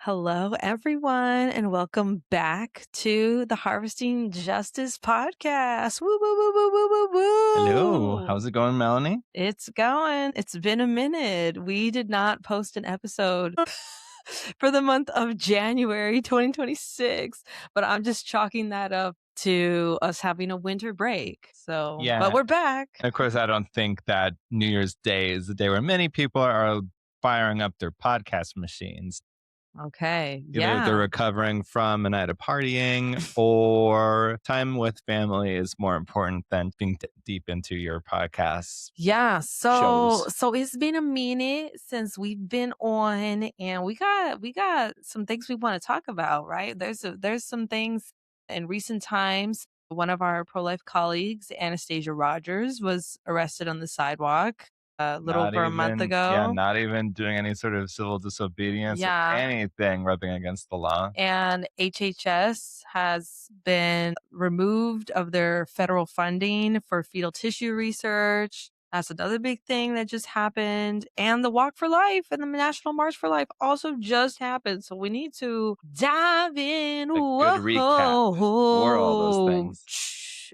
Hello, everyone, and welcome back to the Harvesting Justice podcast. Woo, woo, woo, woo, woo, woo, Hello, woo. how's it going, Melanie? It's going. It's been a minute. We did not post an episode for the month of January 2026, but I'm just chalking that up to us having a winter break. So, but Yeah, we're back. of course, I don't think that New Year's Day is the day where many people are firing up their podcast machines. Okay. Either they're Yeah. recovering from a night of partying or time with family is more important than being deep into your podcast Yeah, shows. so it's been a minute since we've been on and we got some things we want to talk about, right? There's some things in recent times. One of our pro-life colleagues, Anastasia Rogers, was arrested on the sidewalk a little over a month ago. Not even doing any sort of civil disobedience or Yeah, anything rubbing against the law. and HHS has been removed of their federal funding for fetal tissue research. That's another big thing that just happened. And the Walk for Life and the National March for Life also just happened. So we need to dive in. A good recap for all those Whoa. things.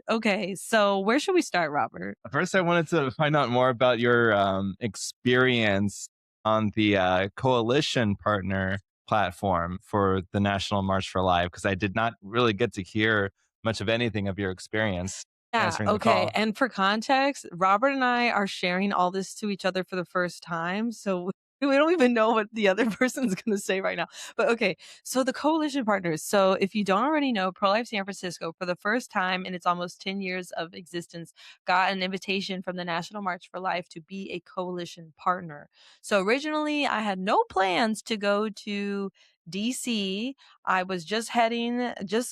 Okay, so where should we start, Robert? First, I wanted to find out more about your experience on the coalition partner platform for the National March for Life, because I did not really get to hear much of anything of your experience Yeah, answering the okay. call. And for context, Robert and I are sharing all this to each other for the first time. So we don't even know what the other person's going to say right now. But okay, so the coalition partners. So if you don't already know, Pro Life San Francisco, for the first time in its almost 10 years of existence, got an invitation from the National March for Life to be a coalition partner. So originally, I had no plans to go to DC. I was just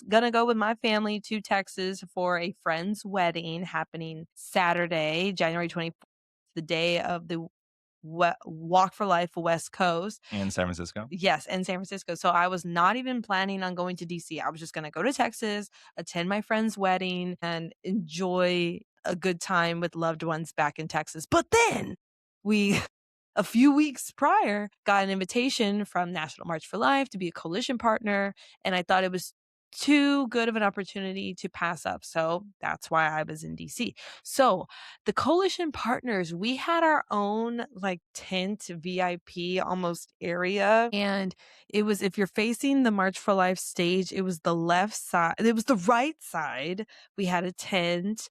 gonna go with my family to Texas for a friend's wedding happening Saturday, January 24th, the day of the Walk for Life West Coast. In San Francisco. Yes, in San Francisco. So I was not even planning on going to DC. I was just gonna go to Texas, attend my friend's wedding, and enjoy a good time with loved ones back in Texas. But then we a few weeks prior, got an invitation from National March for Life to be a coalition partner, and I thought it was too good of an opportunity to pass up. So that's why I was in DC. So the coalition partners, we had our own like tent VIP almost area. And it was, if you're facing the March for Life stage, it was the left side, it was the right side. We had a tent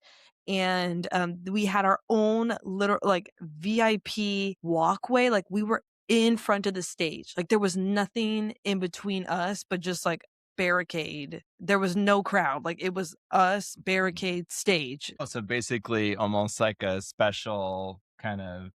and we had our own little like VIP walkway. Like we were in front of the stage. Like there was nothing in between us, but just like barricade. There was no crowd. Like it was us, barricade, stage. Oh, so basically almost like a special kind of,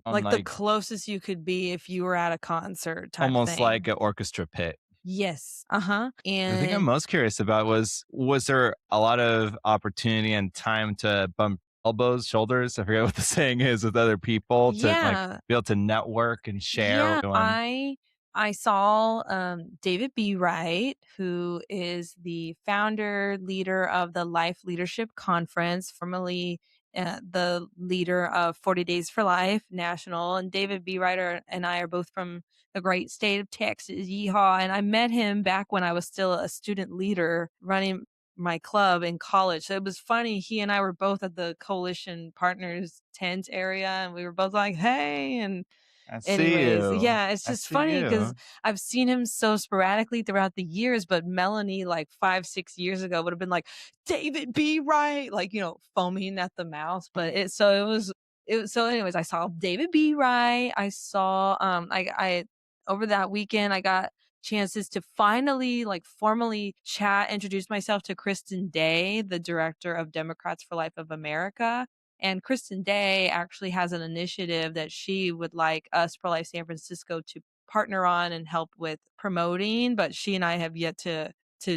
Like the unlike, closest you could be if you were at a concert type almost like thing. an orchestra pit. Yes. Uh-huh. The thing I'm And most curious about was there a lot of opportunity and time to bump elbows, shoulders? I forget what the saying is with other people to like yeah, be able to network and share. Yeah, Doing I saw David B. Wright, who is the founder, leader of the Life Leadership Conference, formerly the leader of 40 Days for Life National. And David B. Wright and I are both from the great state of Texas. Yeehaw. And I met him back when I was still a student leader running my club in college. So it was funny. He and I were both at the coalition partners tent area and we were both like, hey, and I see anyways, you. yeah, it's I just see funny because you. I've seen him so sporadically throughout the years, but Melanie, like 5, 6 years ago, would have been like, "David B. Wright," like, foaming at the mouth. But it was so anyways, I saw David B. Wright. I saw, I over that weekend, I got chances to finally, like, formally introduce myself to Kristen Day, the director of Democrats for Life of America. And Kristen Day actually has an initiative that she would like us, Pro Life San Francisco, to partner on and help with promoting, but she and I have yet to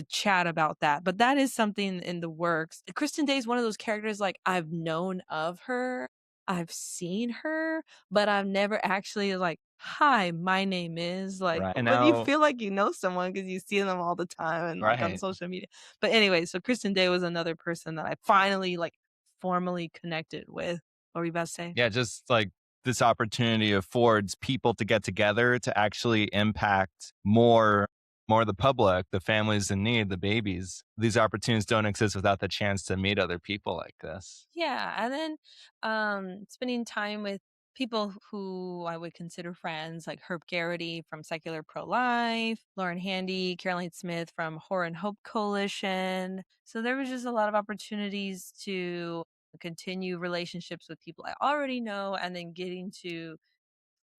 chat about that. But that is something in the works. Kristen Day is one of those characters like I've known of her, I've seen her, but I've never actually like, hi, my name is like, Right. And but you now, feel like you know someone because you see them all the time and like on right. social media. But anyway, so Kristen Day was another person that I finally like formally connected with. What were you about to say? Yeah, just like this opportunity affords people to get together to actually impact more of the public, the families in need, the babies. These opportunities don't exist without the chance to meet other people like this. Yeah, and then, spending time with people who I would consider friends, like Herb Garrity from Secular Pro-Life, Lauren Handy, Caroline Smith from Horror and Hope Coalition. So there was just a lot of opportunities to continue relationships with people I already know, and then getting to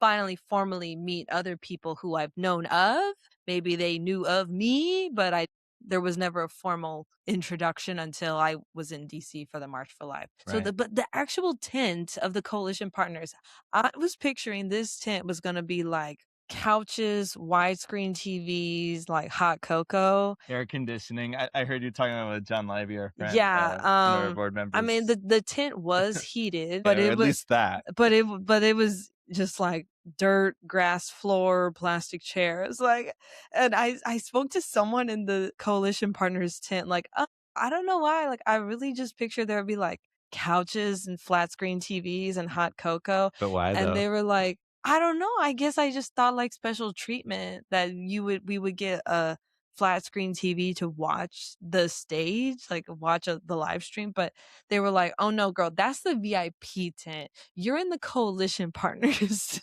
finally formally meet other people who I've known of. Maybe they knew of me, but I there was never a formal introduction until I was in DC for the March for Life. So Right. the actual tent of the coalition partners, I was picturing this tent was gonna be like couches, widescreen TVs, like hot cocoa. Air conditioning. I heard you talking about with John Lively, our friend, Yeah, one of our board I mean, members. the tent was heated, Yeah, but or it at was least that. but it was just like dirt, grass floor, plastic chairs, like, and I spoke to someone in the coalition partners tent, like, I don't know why, like, I really just pictured there would be, like, couches and flat screen TVs and hot cocoa, But why and though? they were like, "I don't know, I guess I just thought, like, special treatment that we would get a flat screen TV to watch the stage, like, watch, the live stream," but they were like, "Oh, no, girl, that's the VIP tent. You're in the coalition partners."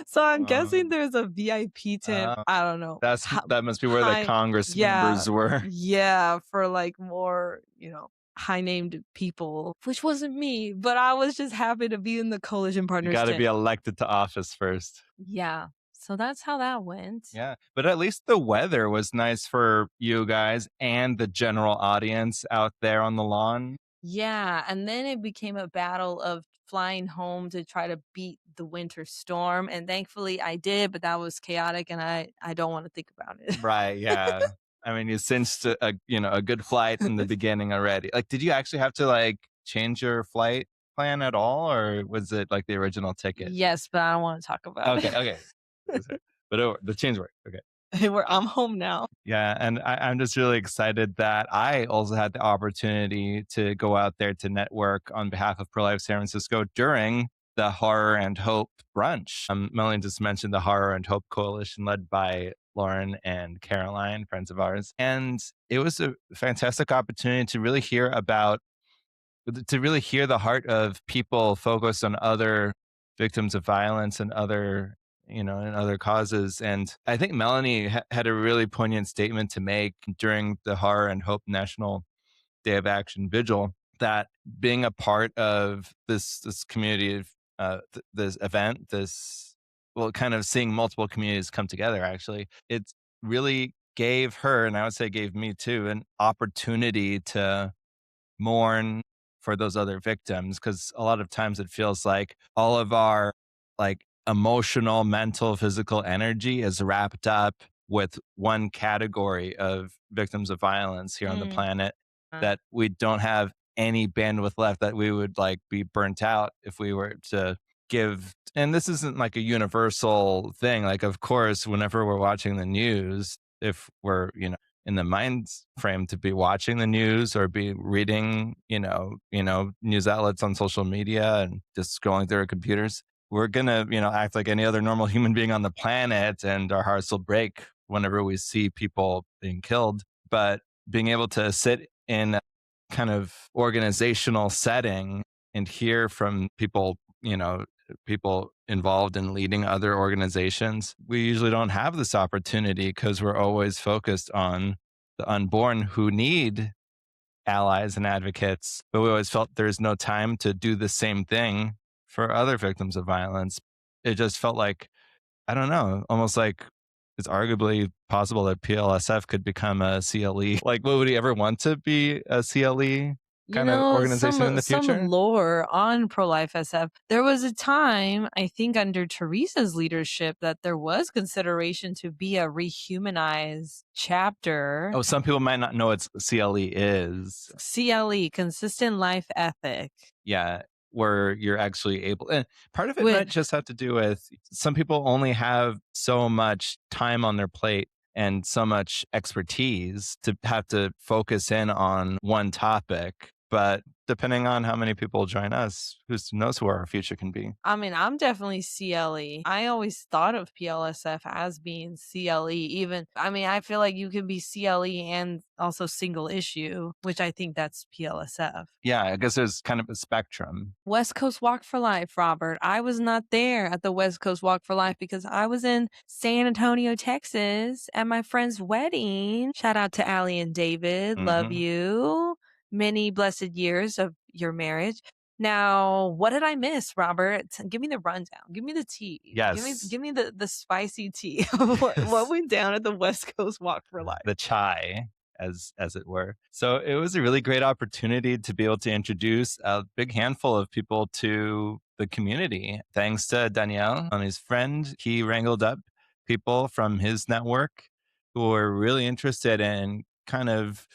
So I'm guessing Um, there's a VIP tent, uh, I don't know, that must be where the high Congress yeah, members were. yeah, for, like, more, high named people, which wasn't me, but I was just happy to be in the coalition You partners got to be tent. elected to office first. Yeah. So that's how that went. Yeah, but at least the weather was nice for you guys and the general audience out there on the lawn. Yeah, and then it became a battle of flying home to try to beat the winter storm, and thankfully I did, but that was chaotic and I don't wanna think about it. Right, yeah. I mean, you cinched a good flight in the beginning already. Like, did you actually have to, like, change your flight plan at all, or was it, like, the original ticket? Yes, but I don't wanna talk about Okay, it. okay. But the change worked, okay. I'm home now. Yeah, and I'm just really excited that I also had the opportunity to go out there to network on behalf of Pro Life San Francisco during the Horror and Hope brunch. Melanie just mentioned the Horror and Hope Coalition led by Lauren and Caroline, friends of ours. And it was a fantastic opportunity to really hear the heart of people focused on other victims of violence and and other causes. And I think Melanie had a really poignant statement to make during the Horror and Hope National Day of Action Vigil, that being a part of this community of this event, kind of seeing multiple communities come together, actually, it really gave her, and I would say gave me too, an opportunity to mourn for those other victims, because a lot of times it feels like all of our like emotional, mental, physical energy is wrapped up with one category of victims of violence here on the Mm. planet, Uh, that we don't have any bandwidth left, that we would like be burnt out if we were to give. And this isn't like a universal thing, like of course whenever we're watching the news, if we're in the mind frame to be watching the news or be reading, news outlets on social media and just scrolling through our computers, we're gonna, act like any other normal human being on the planet, and our hearts will break whenever we see people being killed. But being able to sit in a kind of organizational setting and hear from people involved in leading other organizations, we usually don't have this opportunity because we're always focused on the unborn who need allies and advocates. But we always felt there's no time to do the same thing for other victims of violence. It just felt like, I don't know, almost like it's arguably possible that PLSF could become a CLE. Like, would we ever want to be a CLE kind of organization in the some future? lore on pro-life SF. There was a time, I think under Teresa's leadership, that there was consideration to be a rehumanized chapter. Oh, some people might not know what CLE is. CLE, consistent life ethic. Yeah, where you're actually able, and part of it With might just have to do with some people only have so much time on their plate and so much expertise to have to focus in on one topic. but depending on how many people join us, who knows where our future can be. I mean, I'm definitely CLE. I always thought of PLSF as being CLE. Even, I mean, I feel like you can be CLE and also single issue, which I think that's PLSF. Yeah, I guess there's kind of a spectrum. West Coast Walk for Life, Robert. I was not there at the West Coast Walk for Life because I was in San Antonio, Texas at my friend's wedding. Shout out to Allie and David. Love Hmm. you. Many blessed years of your marriage. Now, what did I miss, Robert? Give me the rundown. Give me the tea. Give me Yes. give me the spicy tea of what went down at the West Coast Walk for Life. The chai, as it were. So it was a really great opportunity to be able to introduce a big handful of people to the community. Thanks to Danielle and his friend, he wrangled up people from his network who were really interested in kind of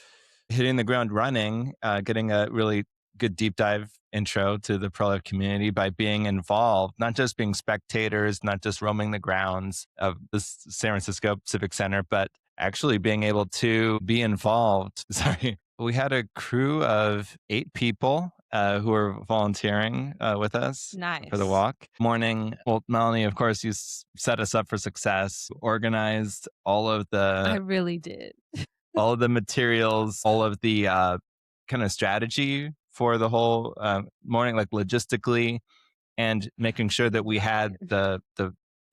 hitting the ground running, getting a really good deep dive intro to the pro life community by being involved, not just being spectators, not just roaming the grounds of the San Francisco Civic Center, but actually being able to be involved. Sorry. We had a crew of 8 people who were volunteering with us for the Nice. walk. Morning, well, Melanie, of course, you set us up for success, organized I really did. all of the materials, all of the kind of strategy for the whole morning, like logistically, and making sure that we had Ryan.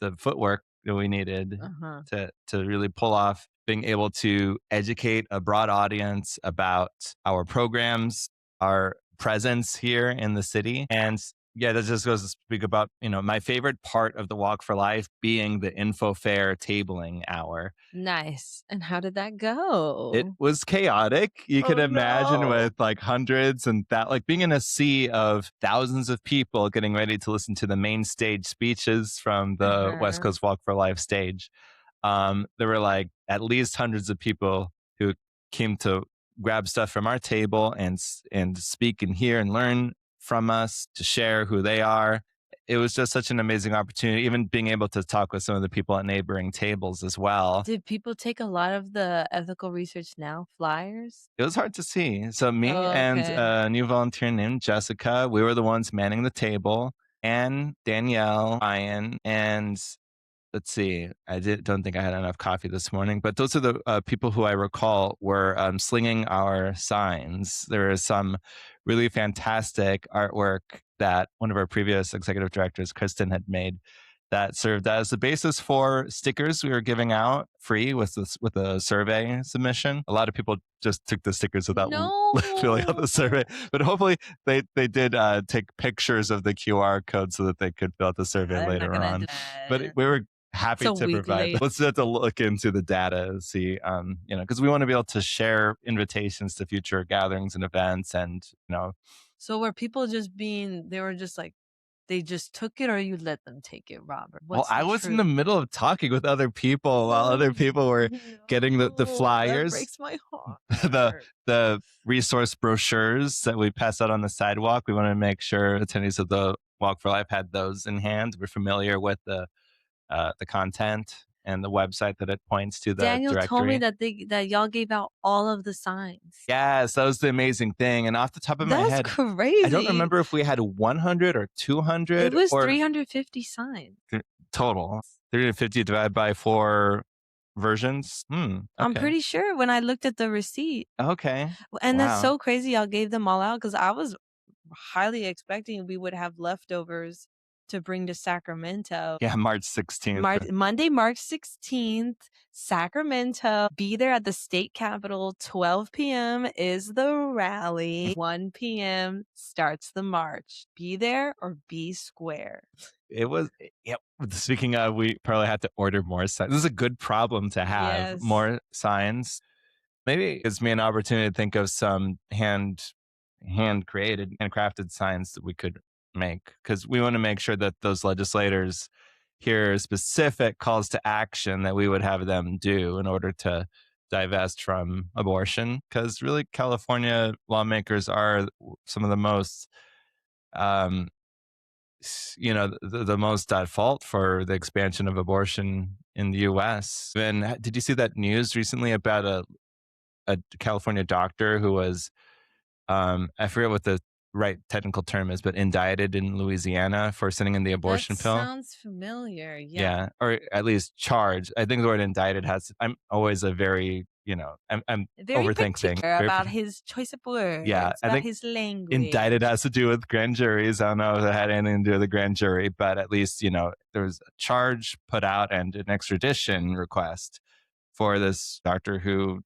the footwork that we needed Uh-huh. to really pull off being able to educate a broad audience about our programs, our presence here in the city. And yeah, that just goes to speak about, my favorite part of the Walk for Life being the info fair tabling hour. Nice. And how did that It go? was chaotic. You could Oh, imagine no. with like hundreds and that, like being in a sea of thousands of people getting ready to listen to the main stage speeches from the West Uh-huh. Coast Walk for Life stage. There were like at least hundreds of people who came to grab stuff from our table and speak and hear and learn from us, to share who they are. It was just such an amazing opportunity, even being able to talk with some of the people at neighboring tables as well. Did people take a lot of the Ethical Research Now flyers? It was hard to see. So me Oh, and okay. a new volunteer named Jessica, we were the ones manning the table. And Danielle, Ryan, and let's see. Don't think I had enough coffee this morning, but those are the people who I recall were slinging our signs. There is some really fantastic artwork that one of our previous executive directors, Kristen, had made that served as the basis for stickers we were giving out free with a survey submission. A lot of people just took the stickers without filling out the survey, No. but hopefully they did take pictures of the QR code so that they could fill out the survey They're not later gonna on. do But that. we were It's happy a to week provide. late. Let's have to look into the data and see, because we want to be able to share invitations to future gatherings and events, and So were people just being they were just like they just took it or you let them take it, Robert? well, What's I the was in the truth? middle of talking with other people while Oh, other people were getting the no. That flyers, breaks my the heart. the resource brochures that we pass out on the sidewalk. We wanted to make sure attendees of the Walk for Life had those in hand. We're familiar with the content and the website that it points to, the Daniel told me directory. that y'all gave out all of the signs. Yes, that was the amazing thing. And off the top of my That's head, I don't crazy. remember if we had 100 or It 200 was or 350 signs. total. 350 divided by 4 versions. I'm Okay. pretty sure when I looked at the receipt. Okay. And that's Wow. so crazy y'all gave them all out because I was highly expecting we would have leftovers to bring to Sacramento. Yeah, March 16th. Monday, March 16th, Sacramento. Be there at the state capitol. 12 p.m. is the rally. 1 p.m. starts the march. Be there or be square. It was, yeah. Speaking of, we probably had to order more signs. This is a good problem to have, Yes. more signs. Maybe it gives me an opportunity to think of some hand created, handcrafted signs that we could make, because we want to make sure that those legislators hear specific calls to action that we would have them do in order to divest from abortion. Because really, California lawmakers are some of the most, um, the most at fault for the expansion of abortion in the U.S. And did you see that news recently about a California doctor who was I forget what the right technical term is, but indicted in Louisiana for sending in the That abortion pill. sounds familiar, yeah. Yeah, or at least charged. I think the word indicted has. I'm always a very, I'm Very overthink things. particular about his choice of Yeah, words, I about think his indicted language. has to do with grand juries. I don't know if it had anything to do with the grand jury, but at least, there was a charge put out and an extradition request for this doctor who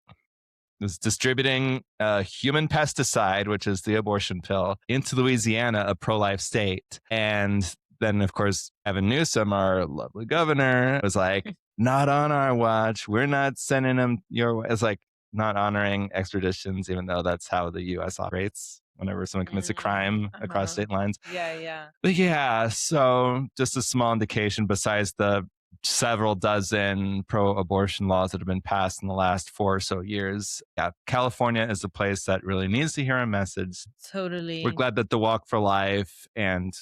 was distributing a human pesticide, which is the abortion pill, into Louisiana, a pro life state. And then, of course, Evan Newsom, our lovely governor, was like, not on our watch. We're not sending them your way. It's like not honoring extraditions, even though that's how the US operates whenever someone commits a crime across Uh-huh. state lines. Yeah, yeah. But yeah, so just a small indication besides the several dozen pro abortion laws that have been passed in the last 4 or so years. Yeah, California is a place that really needs to hear a message. We're Totally. glad that the Walk for Life and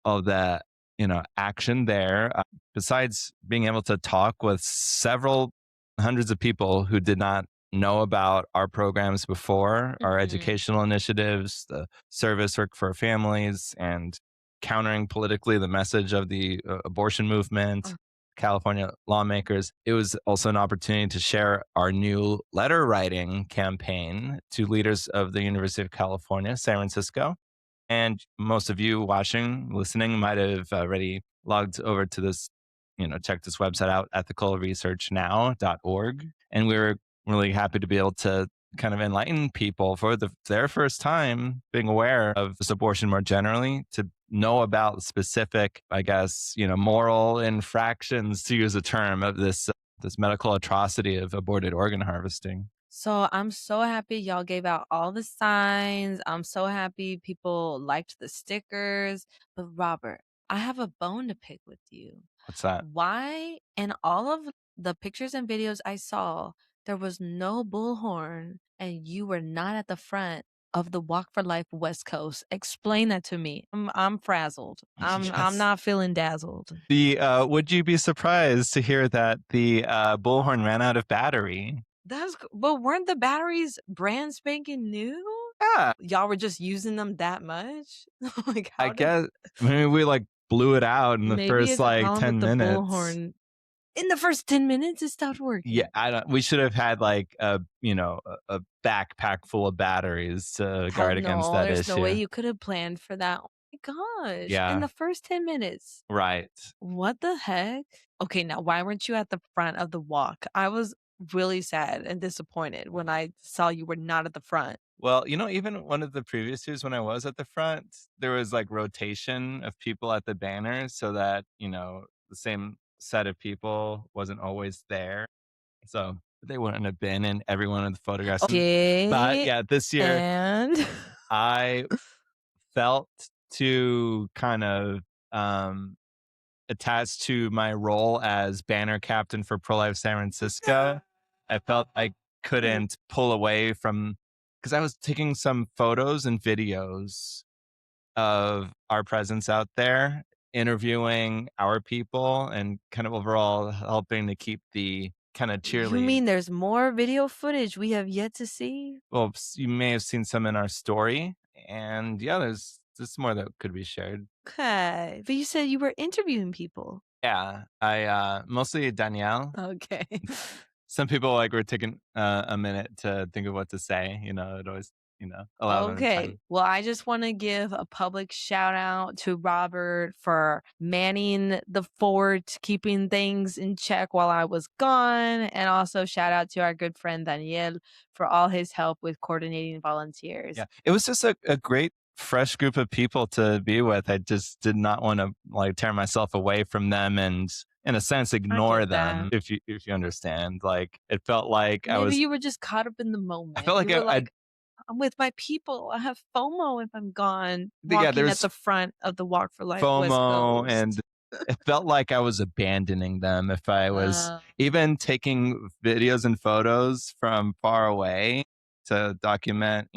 all that, action there, besides being able to talk with several hundreds of people who did not know about our programs before, our Mhm. educational initiatives, the service work for families, and countering politically the message of the abortion movement, Uh, California lawmakers. It was also an opportunity to share our new letter writing campaign to leaders of the University of California, San Francisco. And most of you watching, listening might have already logged over to this, check this website out, ethicalresearchnow.org. And we were really happy to be able to kind of enlighten people for their first time being aware of this abortion more generally, to know about specific, I guess, moral infractions, to use a term, of this medical atrocity of aborted organ harvesting. So I'm so happy y'all gave out all the signs. I'm so happy people liked the stickers. But Robert, I have a bone to pick with you. What's that? Why in all of the pictures and videos I saw, there was no bullhorn and you were not at the front of the Walk for Life West Coast? Explain that to me. I'm frazzled. I'm Yes. not feeling dazzled. The would you be surprised to hear that the bullhorn ran out of battery? But weren't the batteries brand spanking new? Yeah, Y'all were just using them that much? Like, I how did guess. Maybe we like blew it out in the maybe first it's a like problem with 10 the minutes. bullhorn. In the first 10 minutes, it stopped Yeah, working. I don't. We should have had like a backpack full of batteries to How guard against no, that there's no way issue. you could have planned for that. Oh my gosh, in Yeah, the first 10 minutes. right. What the heck? Okay, now why weren't you at the front of the walk? I was really sad and disappointed when I saw you were not at the front. Well, even one of the previous years when I was at the front, there was like rotation of people at the banners so that, the same set of people wasn't always there. So they wouldn't have been in every one of the photographs. But Okay, yeah, this year and I felt to kind of um, attached to my role as banner captain for Pro Life San Francisco. I felt I couldn't pull away from, because I was taking some photos and videos of our presence out there, interviewing our people, and kind of overall helping to keep the kind of you cheerlead. mean there's more video footage we have yet to see? Well, you may have seen some in our story, and yeah, there's more that could be shared. Okay, but you said you were interviewing people. Yeah, I mostly Danielle. Okay. Some people like were taking a minute to think of what to say. It always allow them Okay. time. Well, I just want to give a public shout out to Robert for manning the fort, keeping things in check while I was gone. And also shout out to our good friend Daniel for all his help with coordinating volunteers. Yeah, it was just a great fresh group of people to be with. I just did not want to like tear myself away from them and in a sense I ignore get that. them, if you understand. Like it felt like Maybe you were just caught up in the I felt moment. like You were I like, I'm with my people. I have FOMO if I'm gone, yeah, walking at there's the front of the Walk for Life West FOMO, and Coast. it felt like I was abandoning them if I was Uh, even taking videos and photos from far away to document,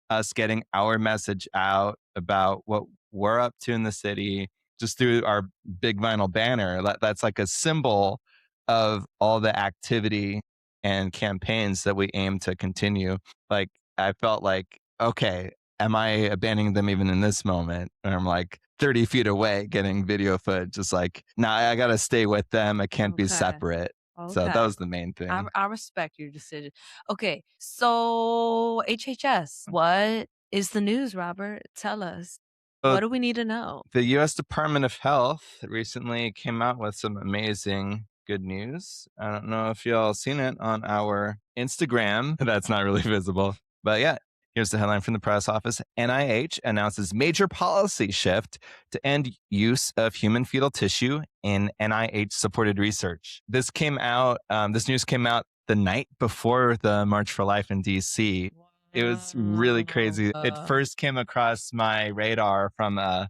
us getting our message out about what we're up to in the city just through our big vinyl banner. That's like a symbol of all the activity and campaigns that we aim to continue. Like I felt like, okay, am I abandoning them even in this moment? And I'm like 30 feet away getting video footage. Just like, nah, I got to stay with them. I can't be Okay. separate. So that Okay. was the main I thing. I respect your decision. Okay, so HHS, what is the news, Robert? Tell us. So What do we need to know? the US Department of Health recently came out with some amazing good news. I don't know if y'all seen it on our Instagram. That's not really visible. But yeah, here's the headline from the press office. NIH announces major policy shift to end use of human fetal tissue in NIH supported research. This news came out the night before the March for Life in DC. It was really crazy. It Wow. first came across my radar from a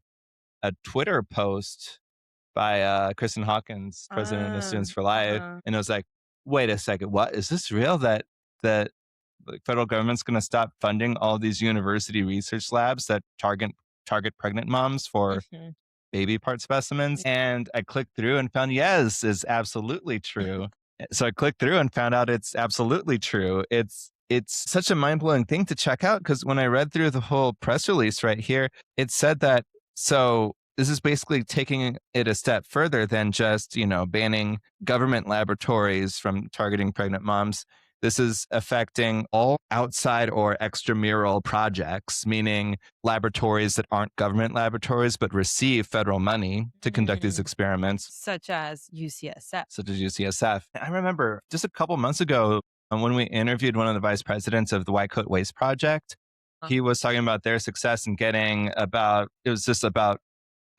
Twitter post by Kristen Hawkins, president of Uh, Students for Life, uh, and it was like, wait a second, what is this real? That the federal government's going to stop funding all these university research labs that target pregnant moms for mhm. baby part specimens? And I clicked through and found yes is absolutely true. So I clicked through and found out it's absolutely true. It's such a mind-blowing thing to check out because when I read through the whole press release right here, it said that so this is basically taking it a step further than just, banning government laboratories from targeting pregnant moms. This is affecting all outside or extramural projects, meaning laboratories that aren't government laboratories but receive federal money to conduct these Mm, experiments, such as UCSF. such as UCSF. I remember just a couple months ago when we interviewed one of the vice presidents of the White Coat Waste Project, Uh, he was talking about their success in getting it was just about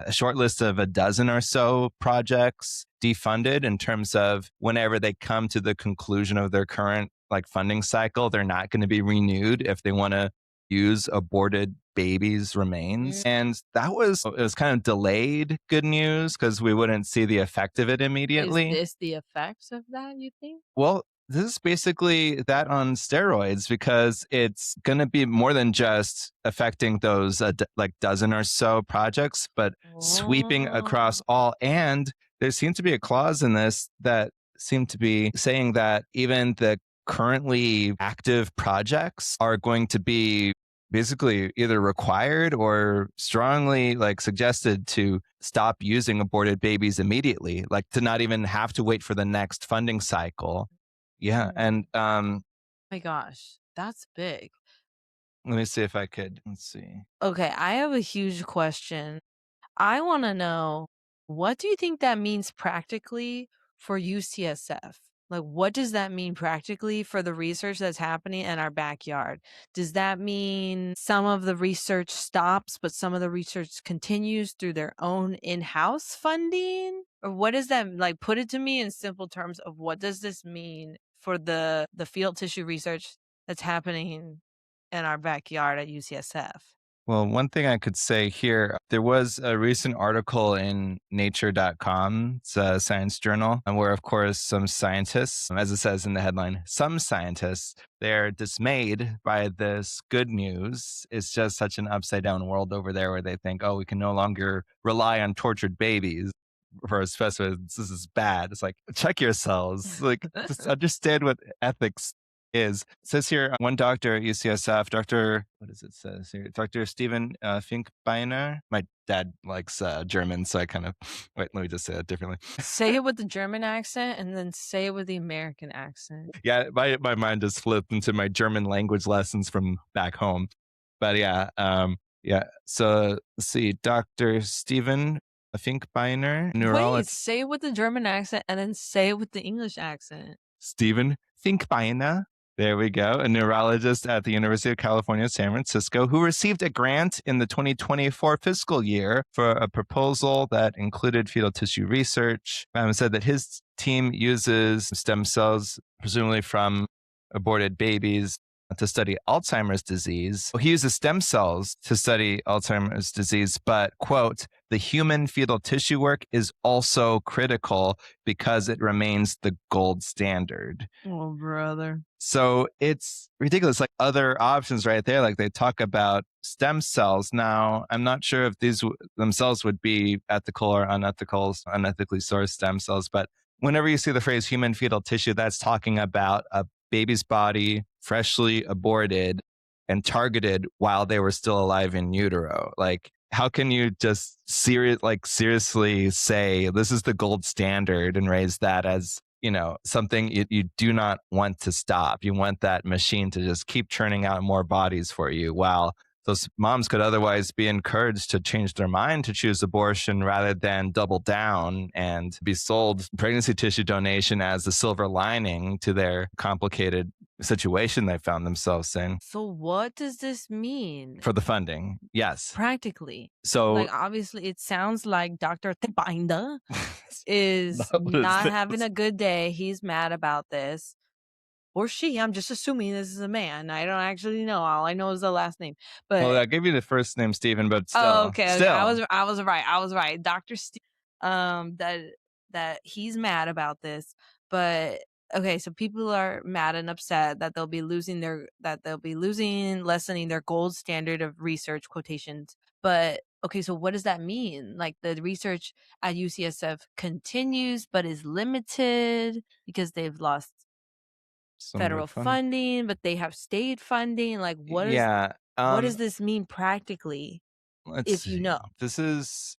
a short list of a dozen or so projects defunded in terms of whenever they come to the conclusion of their current like funding cycle, they're not going to be renewed if they want to use aborted babies' remains. mm, And it was kind of delayed good news because we wouldn't see the effect of it is immediately. this the effects of that, you think? Well, this is basically that on steroids because it's going to be more than just affecting those like dozen or so projects, but sweeping across Oh. all. And there seemed to be a clause in this that seemed to be saying that even the currently active projects are going to be basically either required or strongly like suggested to stop using aborted babies immediately, like to not even have to wait for the next funding cycle. Yeah, Mm. and My gosh, that's big. let me see if I could. Let's see. Okay, I have a huge question. I want to know, what do you think that means practically for UCSF? Like, what does that mean practically for the research that's happening in our backyard? Does that mean some of the research stops, but some of the research continues through their own in-house funding? Or what does that like? Put it to me in simple terms of what does this mean for the field tissue research that's happening in our backyard at UCSF? Well, one thing I could say here, there was a recent article in nature.com, it's a science journal, and where, of course, some scientists, as it says in the headline, some scientists, they're dismayed by this good news. It's just such an upside down world over there where they think, oh, we can no longer rely on tortured babies for a specimen. This is bad. It's like, check yourselves. Like, just understand what ethics is. It says here, one doctor at UCSF, what does it says here? Dr. Stephen Finkbeiner. My dad likes German, so I kind of, wait, let me just say that differently. Say it with the German accent and then say it with the American accent. Yeah, my mind just flipped into my German language lessons from back home. But yeah. So let's see, Dr. Stephen Finkbeiner, Wait, neurologist. say it with the German accent and then say it with the English accent. Stephen Finkbeiner. There we go. A neurologist at the University of California, San Francisco, who received a grant in the 2024 fiscal year for a proposal that included fetal tissue research. Said that his team uses stem cells, presumably from aborted babies, to study Alzheimer's disease. Well, he uses stem cells to study Alzheimer's disease, but, quote, the human fetal tissue work is also critical because it remains the gold standard. Oh, brother. So it's ridiculous. Like other options right there, like they talk about stem cells. Now, I'm not sure if these themselves would be ethical or unethical, unethically sourced stem cells, but whenever you see the phrase human fetal tissue, that's talking about a baby's body freshly aborted and targeted while they were still alive in utero. Like, how can you just seriously say this is the gold standard and raise that as, something you do not want to stop? You want that machine to just keep churning out more bodies for you, while those moms could otherwise be encouraged to change their mind to choose abortion rather than double down and be sold pregnancy tissue donation as the silver lining to their complicated situation they found themselves in. So what does this mean For the funding, yes. practically? So Like, obviously, it sounds like Dr. Tepinda is what is not having this? a good day. He's mad about this. Or she. I'm just assuming this is a man. I don't actually know. All I know is the last name. Well, But I gave you the first name, Stephen, but oh, still, okay, okay. I still, was I was right. I was right. Dr. Steve, that he's mad about this, but okay, so people are mad and upset that they'll be losing lessening their gold standard of research quotations. But okay, so what does that mean? Like the research at UCSF continues but is limited because they've lost some of the federal fun. funding, but they have state funding. Like Yeah. what does this mean practically? Let's If you see. know. This is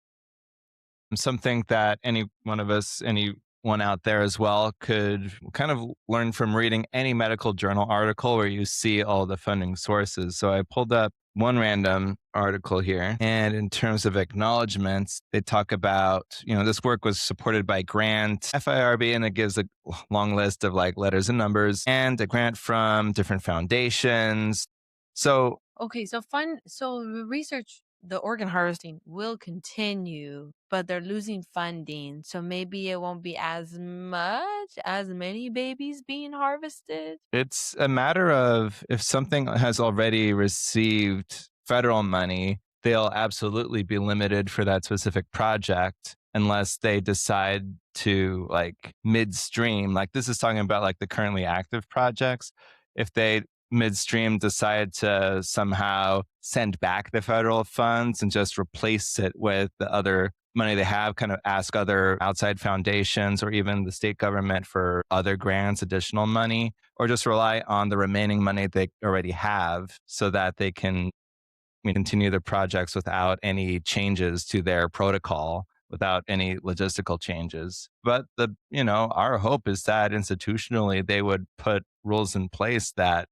something that any one of us, anyone out there as well, could kind of learn from reading any medical journal article where you see all the funding sources. So I pulled up one random article here. And in terms of acknowledgments, they talk about, this work was supported by grant FIRB, and it gives a long list of like letters and numbers, and a grant from different foundations. So Okay, so the research, the organ harvesting will continue, but they're losing funding. So maybe it won't be as many babies being harvested. it's a matter of, if something has already received federal money, they'll absolutely be limited for that specific project unless they decide to, like, midstream. Like, this is talking about like the currently active projects. If they midstream decide to somehow send back the federal funds and just replace it with the other money they have, kind of ask other outside foundations or even the state government for other grants, additional money, or just rely on the remaining money they already have so that they can continue the projects without any changes to their protocol, without any logistical changes. But our hope is that institutionally they would put rules in place that,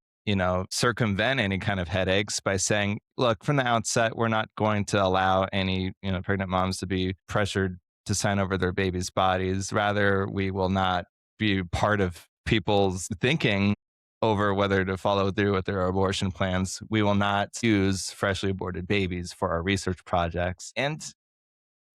circumvent any kind of headaches by saying, look, from the outset, we're not going to allow any, pregnant moms to be pressured to sign over their babies' bodies. Rather, we will not be part of people's thinking over whether to follow through with their abortion plans. We will not use freshly aborted babies for our research projects. And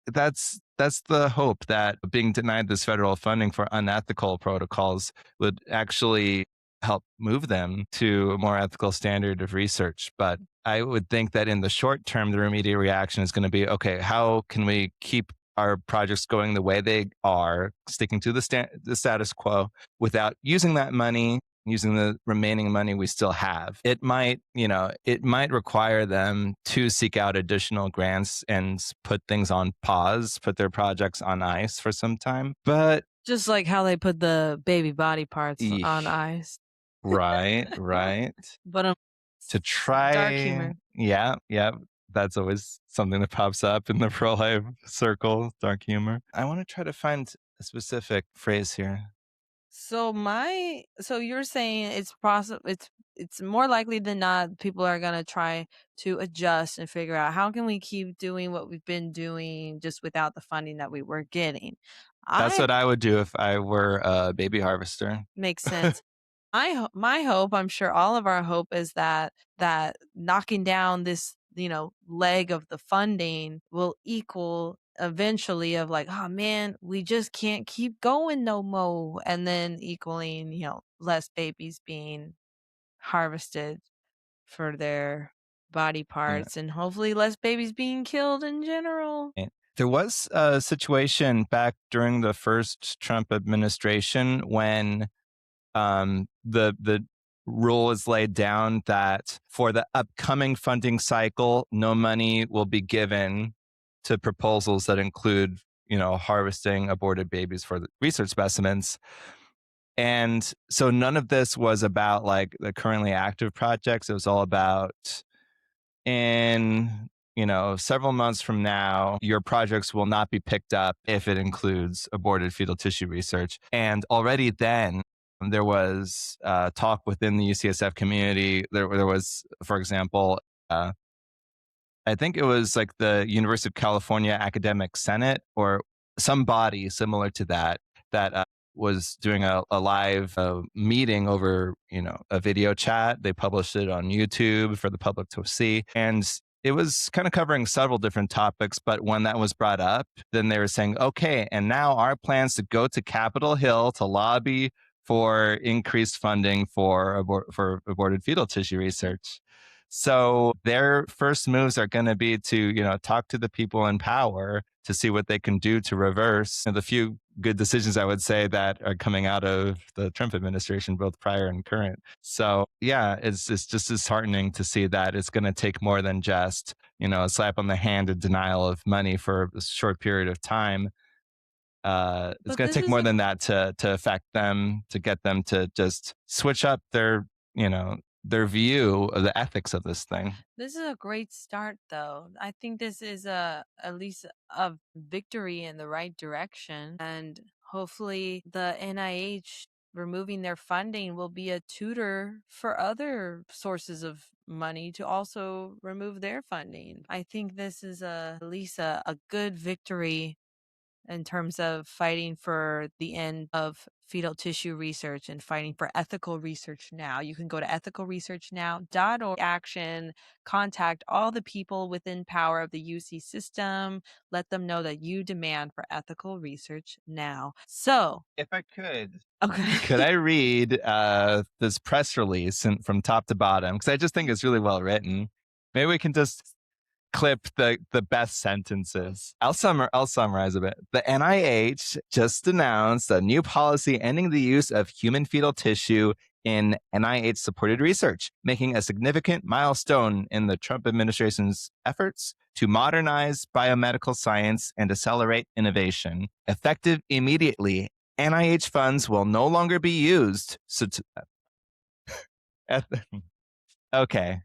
that's the hope, that being denied this federal funding for unethical protocols would actually help move them to a more ethical standard of research. But I would think that in the short term, the immediate reaction is going to be, okay, how can we keep our projects going the way they are, sticking to the status quo without using that money, using the remaining money we still have? It might require them to seek out additional grants and put things on pause, put their projects on ice for some time. But Just like how they put the baby body parts on eesh, ice. right, right. But To dark try, humor. yeah, yeah. That's always something that pops up in the pro life circle, dark humor. I want to try to find a specific phrase here. So you're saying it's possible, it's more likely than not people are going to try to adjust and figure out how can we keep doing what we've been doing just without the funding that we were getting. That's I what I would do if I were a baby harvester. Makes sense. My hope, I'm sure all of our hope is that knocking down this, leg of the funding will equal eventually of like, oh man, we just can't keep going no more. And then equaling, less babies being harvested for their body Yeah. parts and hopefully less babies being killed in general. There was a situation back during the first Trump administration when the rule was laid down that for the upcoming funding cycle, no money will be given to proposals that include, harvesting aborted babies for the research specimens. And so none of this was about like the currently active projects. It was all about in, several months from now, your projects will not be picked up if it includes aborted fetal tissue research. And already then, there was talk within the UCSF community. There was, for example, I think it was like the University of California Academic Senate or some body similar to that that was doing a live meeting over a video chat. They published it on YouTube for the public to see, and it was kind of covering several different topics. But when that was brought up, then they were saying, "Okay, and now our plans to go to Capitol Hill to lobby for increased funding for for aborted fetal tissue research." So their first moves are going to be to, talk to the people in power to see what they can do to reverse the few good decisions I would say that are coming out of the Trump administration, both prior and current. So yeah, it's just disheartening to see that it's going to take more than just, a slap on the hand and denial of money for a short period of time. It's But going to this take is more a than that to affect them, to get them to just switch up you know, their view of the ethics of this thing. This is a great start, though. I think this is a at least a victory in the right direction, and hopefully the NIH removing their funding will be a tutor for other sources of money to also remove their funding. I think this is at least a good victory in terms of fighting for the end of fetal tissue research and fighting for ethical research now. You can go to ethicalresearchnow.org action, contact all the people within power of the UC system, let them know that you demand for ethical research now. So, If I could okay. I read this press release from top to bottom? Because I just think it's really well written. Maybe we can just clip the best sentences. I'll summarize a bit. The NIH just announced a new policy ending the use of human fetal tissue in NIH supported research, making a significant milestone in the Trump administration's efforts to modernize biomedical science and accelerate innovation. Effective immediately, NIH funds will no longer be used. Okay.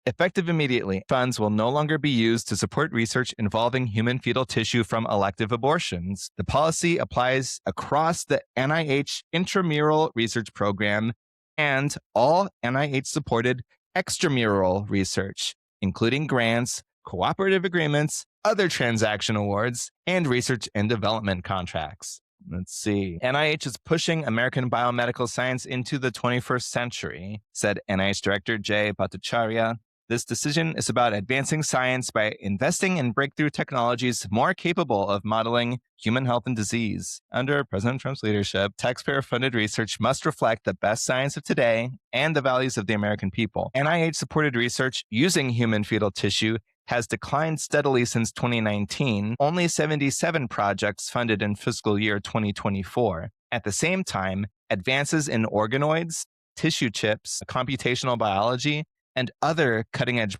Effective immediately, funds will no longer be used to support research involving human fetal tissue from elective abortions. The policy applies across the NIH intramural research program and all NIH supported extramural research, including grants, cooperative agreements, other transaction awards, and research and development contracts. Let's see. NIH is pushing American biomedical science into the 21st century, said NIH Director Jay Bhattacharya. This decision is about advancing science by investing in breakthrough technologies more capable of modeling human health and disease. Under President Trump's leadership, taxpayer-funded research must reflect the best science of today and the values of the American people. NIH-supported research using human fetal tissue has declined steadily since 2019, only 77 projects funded in fiscal year 2024. At the same time, advances in organoids, tissue chips, computational biology, and other cutting-edge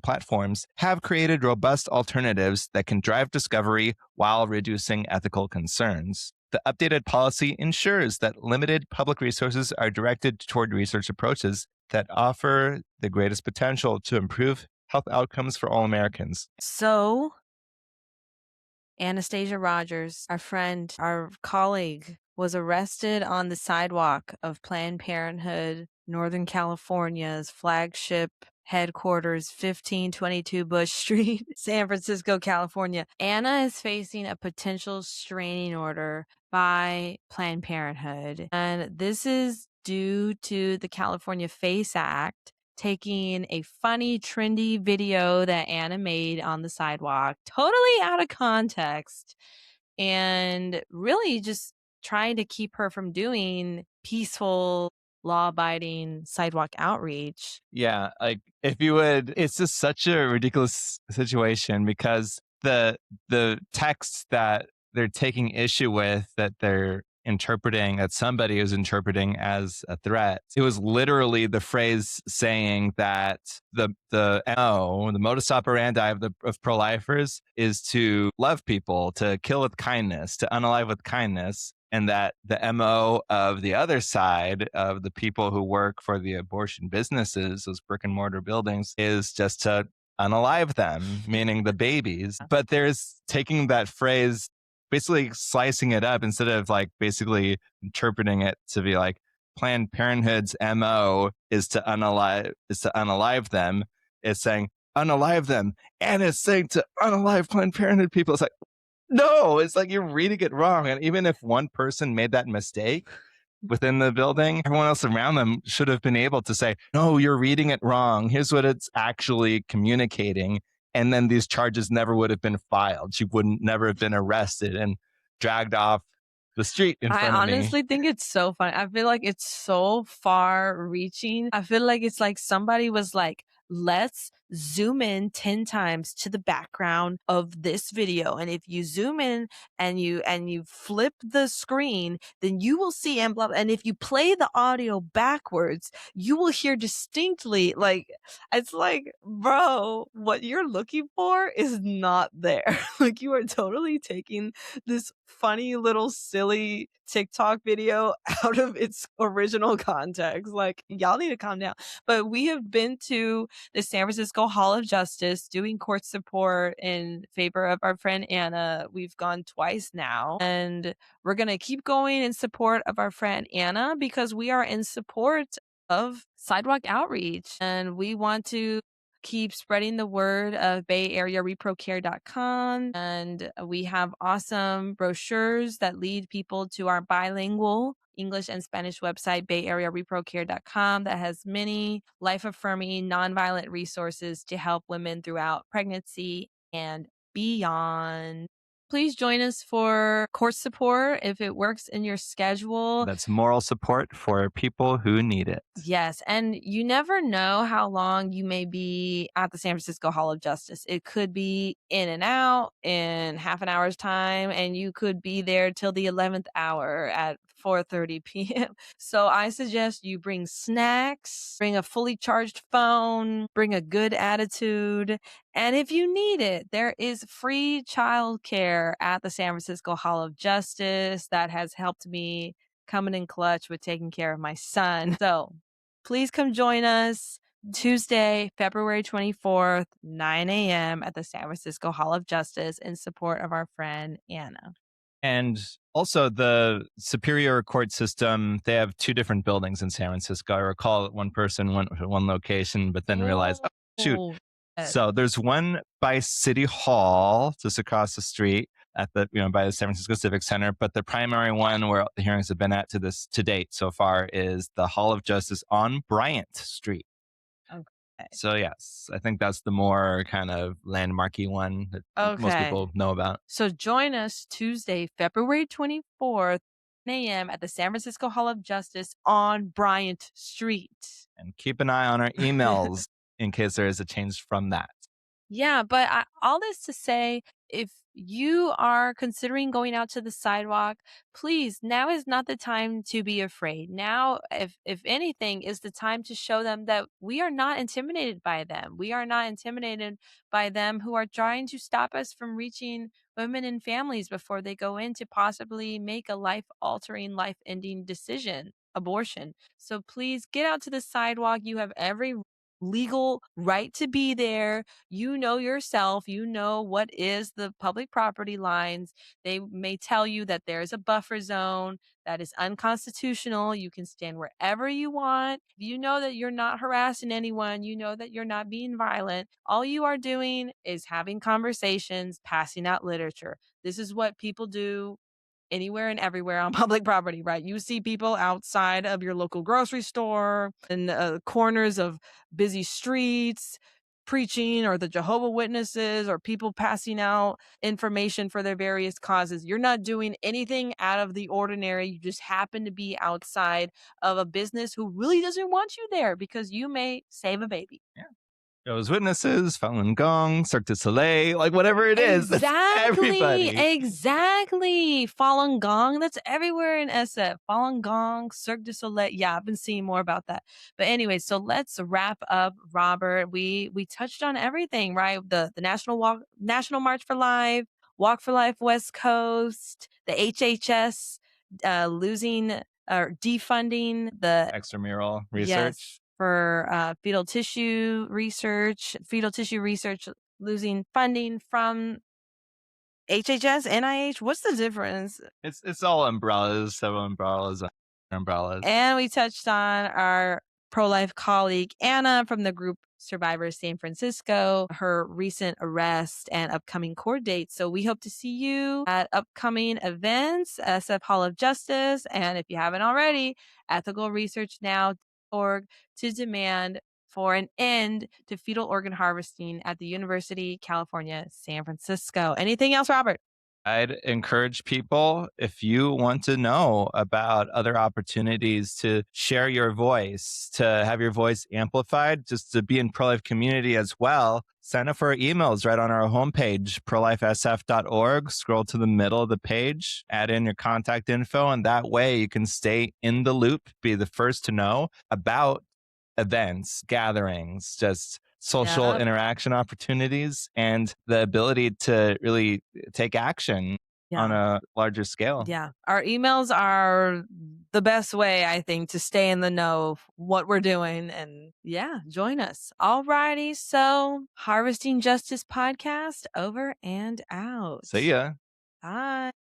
platforms have created robust alternatives that can drive discovery while reducing ethical concerns. The updated policy ensures that limited public resources are directed toward research approaches that offer the greatest potential to improve health outcomes for all Americans. So, Anastasia Rogers, our friend, our colleague, was arrested on the sidewalk of Planned Parenthood, Northern California's flagship headquarters, 1522 Bush Street, San Francisco, California. Anna is facing a potential restraining order by Planned Parenthood, and this is due to the California FACE Act taking a funny, trendy video that Anna made on the sidewalk, totally out of context, and really just trying to keep her from doing peaceful, law abiding sidewalk outreach. Yeah, like if you would, it's just such a ridiculous situation because the text that they're taking issue with, that they're interpreting, that somebody is interpreting as a threat, it was literally the phrase saying that the modus operandi of pro-lifers is to love people, to kill with kindness, to unalive with kindness. and that the MO of the other side of the people who work for the abortion businesses, those brick and mortar buildings, is just to unalive them, meaning the babies. But there's taking that phrase, basically slicing it up instead of like basically interpreting it to be like Planned Parenthood's MO is to unalive them. It's saying unalive them. And it's saying to unalive Planned Parenthood people. It's like, no, it's like you're reading it wrong. And even if one person made that mistake within the building, everyone else around them should have been able to say, no, you're reading it wrong. Here's what it's actually communicating. And then these charges never would have been filed. She wouldn't never have been arrested and dragged off the street in I front of me. honestly think it's so funny. I feel like it's so far reaching. I feel like it's like somebody was like, let's zoom in 10 times to the background of this video. And if you zoom in and you flip the screen, then you will see and blah, and if you play the audio backwards, you will hear distinctly like it's like, bro, what you're looking for is not there. Like you are totally taking this funny little silly TikTok video out of its original context. Like, y'all need to calm down. But we have been to the San Francisco Hall of Justice doing court support in favor of our friend Anna. We've gone twice now, and we're going to keep going in support of our friend Anna because we are in support of sidewalk outreach and we want to keep spreading the word of Bay Area ReproCare.com. And we have awesome brochures that lead people to our bilingual English and Spanish website, Bay Area ReproCare.com, that has many life affirming, nonviolent resources to help women throughout pregnancy and beyond. Please join us for court support if it works in your schedule. That's moral support for people who need it. Yes, and you never know how long you may be at the San Francisco Hall of Justice. It could be in and out in half an hour's time, and you could be there till the 11th hour at 4:30 p.m. So I suggest you bring snacks, bring a fully charged phone, bring a good attitude, and if you need it, there is free childcare at the San Francisco Hall of Justice that has helped me coming in clutch with taking care of my son. So please come join us Tuesday, February 24th, 9 a.m. at the San Francisco Hall of Justice in support of our friend Anna. And also the Superior Court system, they have two different buildings in San Francisco. I recall that one person went to one location, but then realized, oh, shoot. Oh, So there's one by City Hall, just across the street at the, by the San Francisco Civic Center. But the primary one where the hearings have been at to date so far is the Hall of Justice on Bryant Street. okay. So yes, I think that's the more kind of landmarky one that most Okay. people know about. So join us Tuesday, February 24th, 9 a.m. at the San Francisco Hall of Justice on Bryant Street. And keep an eye on our emails in case there is a change from that. Yeah, but all this to say, if you are considering going out to the sidewalk, please, now is not the time to be afraid. Now, if anything, is the time to show them that we are not intimidated by them. We are not intimidated by them who are trying to stop us from reaching women and families before they go in to possibly make a life-altering, life-ending decision, abortion. So please get out to the sidewalk. You have every legal right to be there. You know yourself, you know what is the public property lines. They may tell you that there's a buffer zone that is unconstitutional. You can stand wherever you want. You know that you're not harassing anyone. You know that you're not being violent. All you are doing is having conversations, passing out literature. This is what people do anywhere and everywhere on public property, right? You see people outside of your local grocery store, in corners of busy streets, preaching, or the Jehovah Witnesses, or people passing out information for their various causes. You're not doing anything out of the ordinary. You just happen to be outside of a business who really doesn't want you there because you may save a baby. Yeah. Those Witnesses, Falun Gong, Cirque du Soleil, like whatever it is. Exactly. Everybody. Exactly. Falun Gong. That's everywhere in SF. Falun Gong, Cirque du Soleil. Yeah, I've been seeing more about that. But anyway, so let's wrap up, Robert. We touched on everything, right? The National March for Life, Walk for Life West Coast, the HHS losing or defunding the Extramural yes research. for fetal tissue research losing funding from HHS, NIH. What's the difference? It's all umbrellas, several umbrellas, umbrellas. And we touched on our pro life colleague, Anna, from the group Survivors San Francisco, her recent arrest and upcoming court dates. So we hope to see you at upcoming events, SF Hall of Justice. And if you haven't already, ethicalresearchnow.org to demand for an end to fetal organ harvesting at the University California, San Francisco. Anything else, Robert? I'd encourage people, if you want to know about other opportunities to share your voice, to have your voice amplified, just to be in pro-life community as well, sign up for our emails right on our homepage, prolifesf.org. Scroll to the middle of the page, add in your contact info, and that way you can stay in the loop, be the first to know about events, gatherings, just social Yep. interaction opportunities, and the ability to really take action on Yeah. a larger scale. Yeah. Our emails are the best way, I think, to stay in the know of what we're doing. And yeah, join us. All righty. So, Harvesting Justice podcast over and out. So, yeah. Bye.